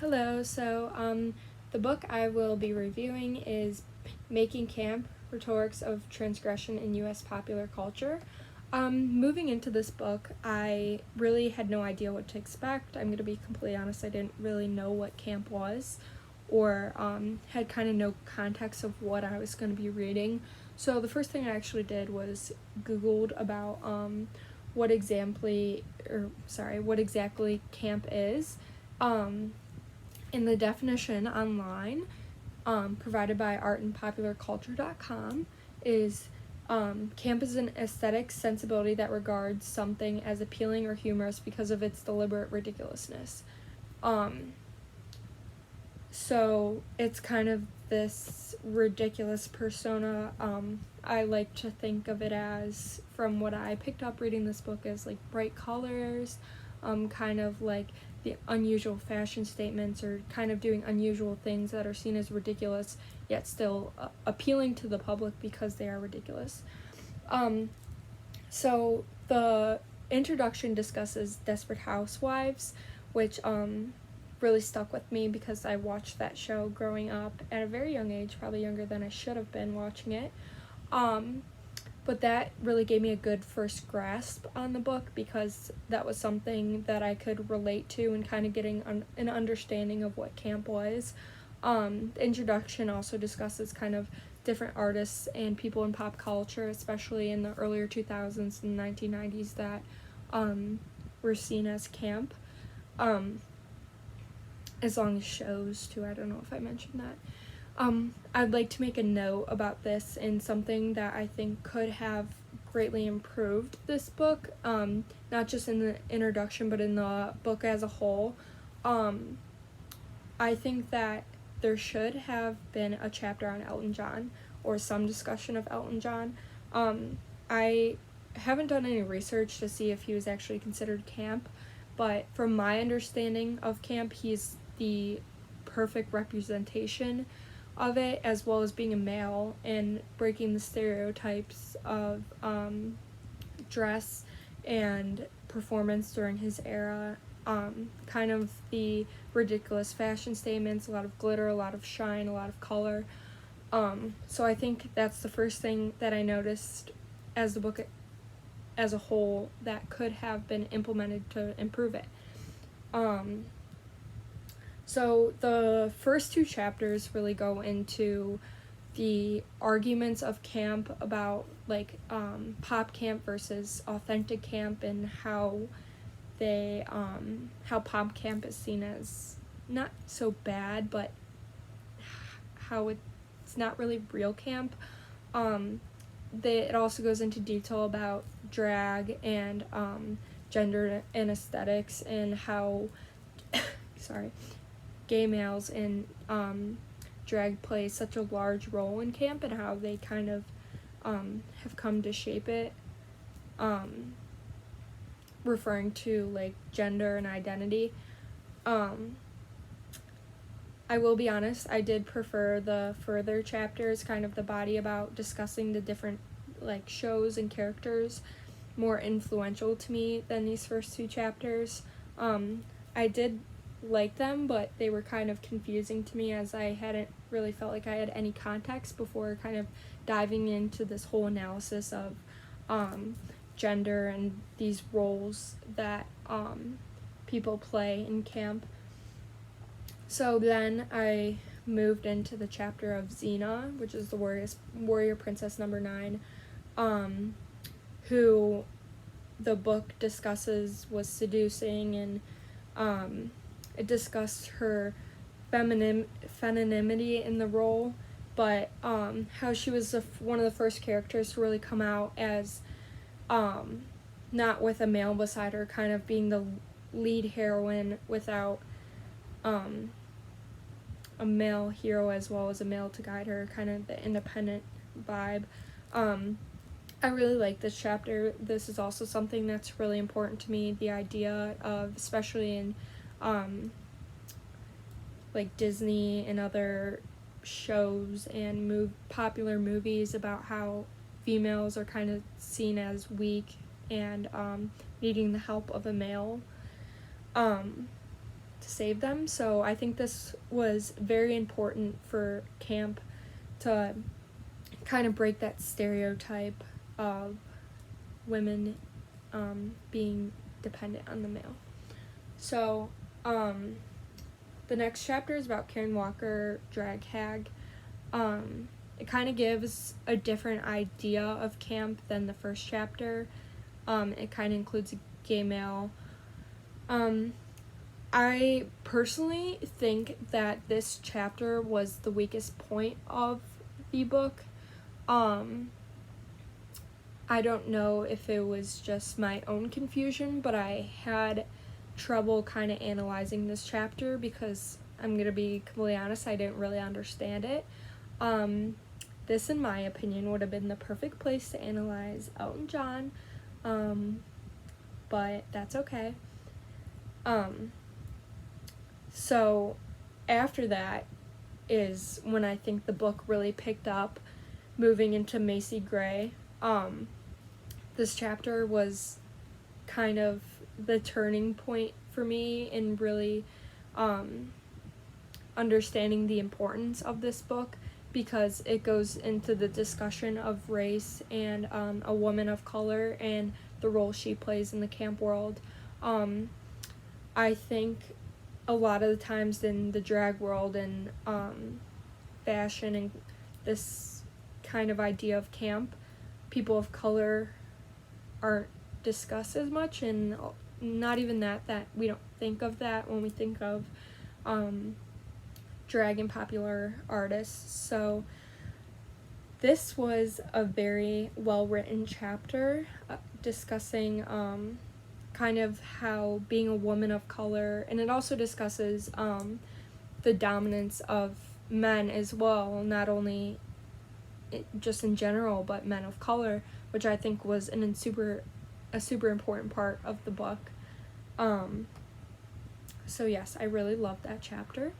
Hello, the book I will be reviewing is Making Camp Rhetorics of Transgression in U.S. Popular Culture. Moving into this book, I really had no idea what to expect. I'm going to be completely honest, I didn't really know what camp was or had kind of no context of what I was going to be reading. So the first thing I actually did was Googled about what exactly camp is. In the definition online, provided by artandpopularculture.com, is camp is an aesthetic sensibility that regards something as appealing or humorous because of its deliberate ridiculousness. So it's kind of this ridiculous persona. I like to think of it as, from what I picked up reading this book, as like bright colors, kind of like the unusual fashion statements, or kind of doing unusual things that are seen as ridiculous yet still appealing to the public because they are ridiculous. So the introduction discusses Desperate Housewives, which really stuck with me because I watched that show growing up at a very young age, probably younger than I should have been watching it. But that really gave me a good first grasp on the book because that was something that I could relate to and kind of getting an understanding of what camp was. The introduction also discusses kind of different artists and people in pop culture, especially in the earlier 2000s and 1990s, that were seen as camp. As long as shows, too. I don't know if I mentioned that. I'd like to make a note about this and something that I think could have greatly improved this book, not just in the introduction, but in the book as a whole. I think that there should have been a chapter on Elton John, or some discussion of Elton John. I haven't done any research to see if he was actually considered camp, but from my understanding of camp, he's the perfect representation of it, as well as being a male and breaking the stereotypes of dress and performance during his era. Kind of the ridiculous fashion statements, a lot of glitter, a lot of shine, a lot of color. So I think that's the first thing that I noticed as the book as a whole that could have been implemented to improve it. So the first two chapters really go into the arguments of camp about pop camp versus authentic camp, and how pop camp is seen as not so bad, but how it's not really real camp. It also goes into detail about drag and gender and aesthetics, and how gay males in drag play such a large role in camp, and how they kind of have come to shape it, referring to like gender and identity. I will be honest, I did prefer the further chapters, kind of the body about discussing the different like shows and characters, more influential to me than these first two chapters. I did like them, but they were kind of confusing to me, as I hadn't really felt like I had any context before kind of diving into this whole analysis of gender and these roles that people play in camp. So then I moved into the chapter of Xena, which is the warrior princess number 9, who the book discusses was seducing, and it discussed her femininity in the role, but how she was one of the first characters to really come out as not with a male beside her, kind of being the lead heroine without a male hero as well as a male to guide her, kind of the independent vibe. I really like this chapter. This is also something that's really important to me, the idea of, especially in like Disney and other shows and popular movies, about how females are kind of seen as weak and needing the help of a male. save them. So I think this was very important for camp to kind of break that stereotype of women being dependent on the male. So the next chapter is about Karen Walker, drag hag. It kind of gives a different idea of camp than the first chapter. It kind of includes a gay male. I personally think that this chapter was the weakest point of the book. I don't know if it was just my own confusion, but I had trouble kind of analyzing this chapter because I'm going to be completely honest, I didn't really understand it. This, in my opinion, would have been the perfect place to analyze Elton John, but that's okay. So after that is when I think the book really picked up, moving into Macy Gray. This chapter was kind of the turning point for me in really understanding the importance of this book, because it goes into the discussion of race and a woman of color and the role she plays in the camp world. I think a lot of the times in the drag world and fashion and this kind of idea of camp, people of color aren't discussed as much, and not even that we don't think of that when we think of drag and popular artists. So this was a very well written chapter discussing kind of how being a woman of color, and it also discusses the dominance of men as well, not only just in general, but men of color, which I think was a super important part of the book. So yes, I really loved that chapter.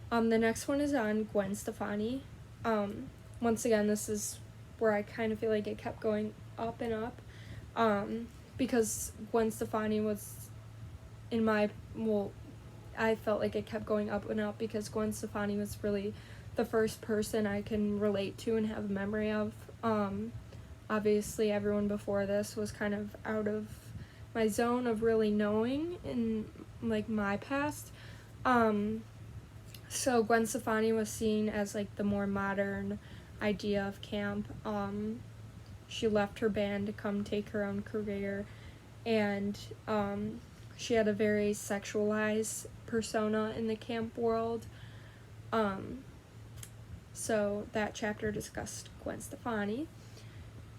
The next one is on Gwen Stefani. Once again, this is where I kind of feel like it kept going up and up, because Gwen Stefani was I felt like it kept going up and up because Gwen Stefani was really the first person I can relate to and have a memory of. Obviously, everyone before this was kind of out of my zone of really knowing in, like, my past. So Gwen Stefani was seen as, like, the more modern idea of camp. She left her band to come take her own career, and she had a very sexualized persona in the camp world. So that chapter discussed Gwen Stefani.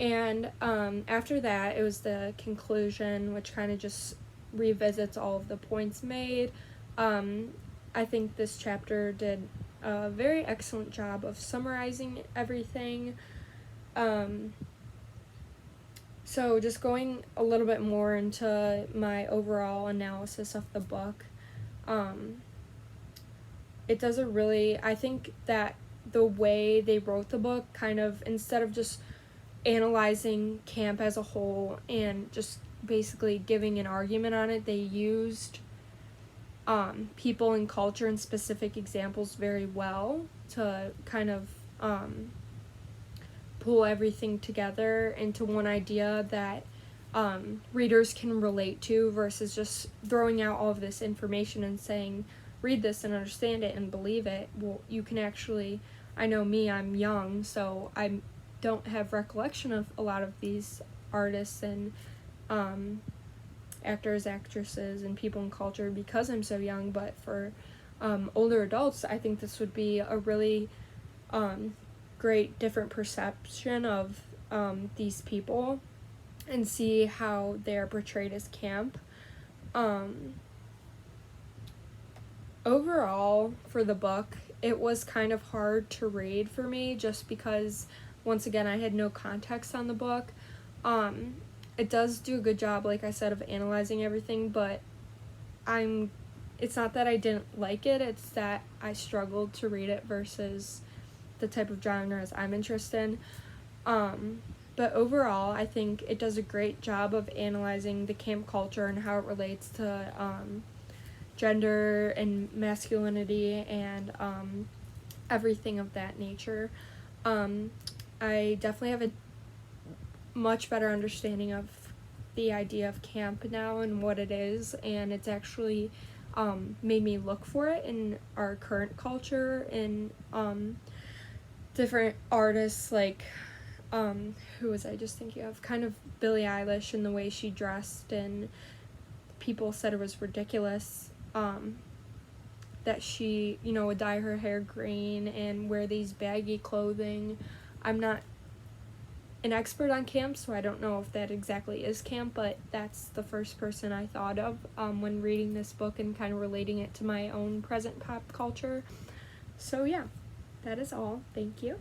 And after that, it was the conclusion, which kind of just revisits all of the points made. I think this chapter did a very excellent job of summarizing everything. So just going a little bit more into my overall analysis of the book, it does I think that the way they wrote the book, kind of, instead of just analyzing camp as a whole and just basically giving an argument on it, they used people and culture and specific examples very well to kind of pull everything together into one idea that readers can relate to, versus just throwing out all of this information and saying, read this and understand it and believe it. Well, you can actually, I know me, I'm young, so I don't have recollection of a lot of these artists and actors, actresses, and people in culture because I'm so young, but for older adults, I think this would be a really great different perception of these people and see how they're portrayed as camp. Overall, for the book, it was kind of hard to read for me just because, once again, I had no context on the book. It does do a good job, like I said, of analyzing everything, but it's not that I didn't like it, it's that I struggled to read it versus the type of genres I'm interested in. But overall, I think it does a great job of analyzing the camp culture and how it relates to gender and masculinity and everything of that nature. I definitely have a much better understanding of the idea of camp now and what it is, and it's actually made me look for it in our current culture and different artists like who was I just thinking of? Kind of Billie Eilish and the way she dressed, and people said it was ridiculous that she, would dye her hair green and wear these baggy clothing. I'm not an expert on camp, so I don't know if that exactly is camp, but that's the first person I thought of when reading this book and kind of relating it to my own present pop culture. So yeah, that is all. Thank you.